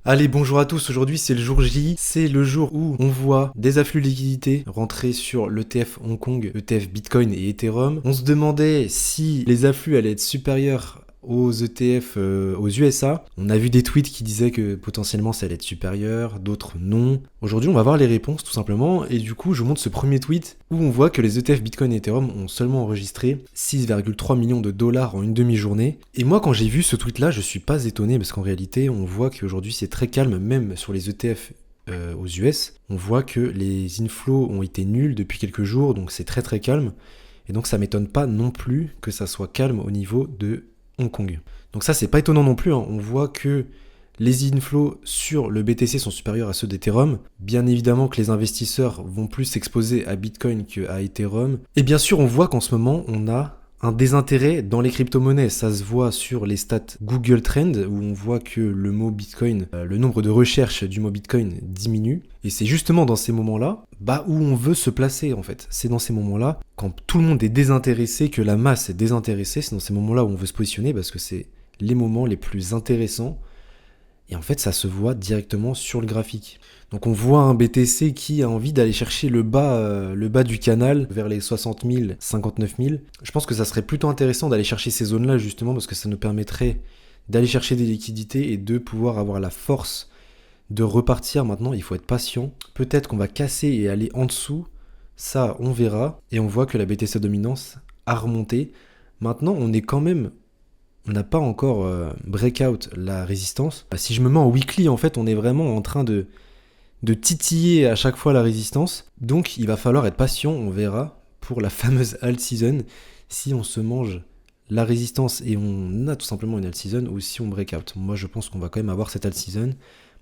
Allez, bonjour à tous, aujourd'hui c'est le jour J, c'est le jour où on voit des afflux de liquidités rentrer sur l'ETF Hong Kong, ETF Bitcoin et Ethereum. On se demandait si les afflux allaient être supérieurs aux ETF aux USA. On a vu des tweets qui disaient que potentiellement ça allait être supérieur, d'autres non. Aujourd'hui on va voir les réponses tout simplement, et du coup je vous montre ce premier tweet où on voit que les ETF Bitcoin et Ethereum ont seulement enregistré 6,3 millions de dollars en une demi-journée. Et moi quand j'ai vu ce tweet là, je suis pas étonné parce qu'en réalité on voit qu'aujourd'hui c'est très calme même sur les ETF aux US. On voit que les inflows ont été nuls depuis quelques jours, donc c'est très très calme. Et donc ça m'étonne pas non plus que ça soit calme au niveau de Hong Kong. Donc ça c'est pas étonnant non plus, hein. On voit que les inflows sur le BTC sont supérieurs à ceux d'Ethereum. Bien évidemment que les investisseurs vont plus s'exposer à Bitcoin qu'à Ethereum. Et bien sûr on voit qu'en ce moment on a un désintérêt dans les crypto-monnaies. Ça se voit sur les stats Google Trend où on voit que le mot Bitcoin, le nombre de recherches du mot Bitcoin diminue. Et c'est justement dans ces moments-là où on veut se placer en fait. C'est dans ces moments-là, quand tout le monde est désintéressé, que la masse est désintéressée, c'est dans ces moments-là où on veut se positionner parce que c'est les moments les plus intéressants. Et en fait, ça se voit directement sur le graphique. Donc on voit un BTC qui a envie d'aller chercher le bas du canal vers les 60 000, 59 000. Je pense que ça serait plutôt intéressant d'aller chercher ces zones-là justement parce que ça nous permettrait d'aller chercher des liquidités et de pouvoir avoir la force de repartir. Maintenant, il faut être patient. Peut-être qu'on va casser et aller en dessous. Ça, on verra. Et on voit que la BTC dominance a remonté. Maintenant, on n'a pas encore breakout la résistance. Si je me mets en weekly, en fait, on est vraiment en train de titiller à chaque fois la résistance. Donc, il va falloir être patient, on verra, pour la fameuse alt season, si on se mange la résistance et on a tout simplement une alt season ou si on breakout. Moi, je pense qu'on va quand même avoir cette alt season.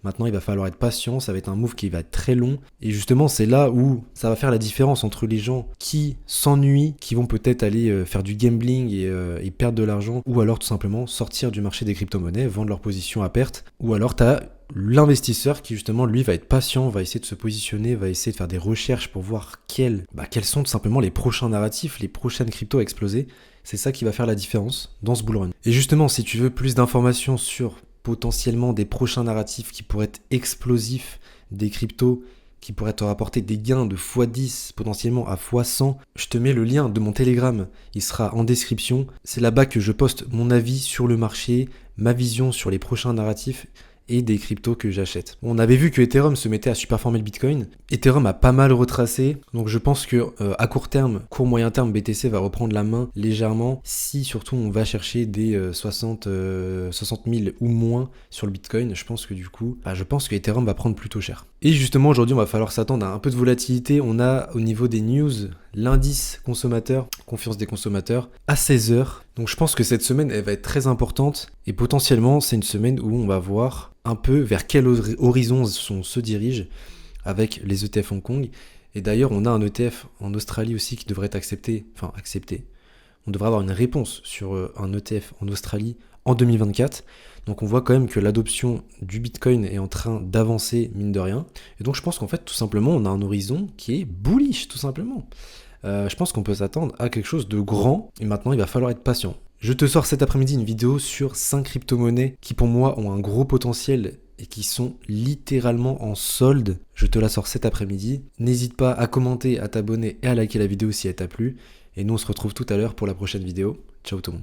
Maintenant, il va falloir être patient, ça va être un move qui va être très long. Et justement, c'est là où ça va faire la différence entre les gens qui s'ennuient, qui vont peut-être aller faire du gambling et perdre de l'argent, ou alors tout simplement sortir du marché des crypto-monnaies, vendre leur position à perte. Ou alors, tu as l'investisseur qui justement, lui, va être patient, va essayer de se positionner, va essayer de faire des recherches pour voir quels sont tout simplement les prochains narratifs, les prochaines cryptos à exploser. C'est ça qui va faire la différence dans ce bull run. Et justement, si tu veux plus d'informations sur potentiellement des prochains narratifs qui pourraient être explosifs, des cryptos qui pourraient te rapporter des gains de x10, potentiellement à x100, je te mets le lien de mon Telegram, il sera en description. C'est là-bas que je poste mon avis sur le marché, ma vision sur les prochains narratifs et des cryptos que j'achète. On avait vu que Ethereum se mettait à surperformer le Bitcoin. Ethereum a pas mal retracé, donc je pense que à court moyen terme, BTC va reprendre la main légèrement si surtout on va chercher des 60 000 ou moins sur le Bitcoin. Je pense que du coup, je pense que Ethereum va prendre plutôt cher. Et justement aujourd'hui, on va falloir s'attendre à un peu de volatilité. On a au niveau des news l'indice consommateur, confiance des consommateurs, à 16h. Donc je pense que cette semaine, elle va être très importante et potentiellement, c'est une semaine où on va voir un peu vers quel horizon on se dirige avec les ETF Hong Kong. Et d'ailleurs, on a un ETF en Australie aussi qui devrait être accepté. On devrait avoir une réponse sur un ETF en Australie en 2024. Donc on voit quand même que l'adoption du Bitcoin est en train d'avancer, mine de rien. Et donc je pense qu'en fait, tout simplement, on a un horizon qui est bullish, tout simplement. Je pense qu'on peut s'attendre à quelque chose de grand. Et maintenant, il va falloir être patient. Je te sors cet après-midi une vidéo sur 5 crypto-monnaies qui pour moi ont un gros potentiel et qui sont littéralement en solde. Je te la sors cet après-midi. N'hésite pas à commenter, à t'abonner et à liker la vidéo si elle t'a plu. Et nous on se retrouve tout à l'heure pour la prochaine vidéo. Ciao tout le monde.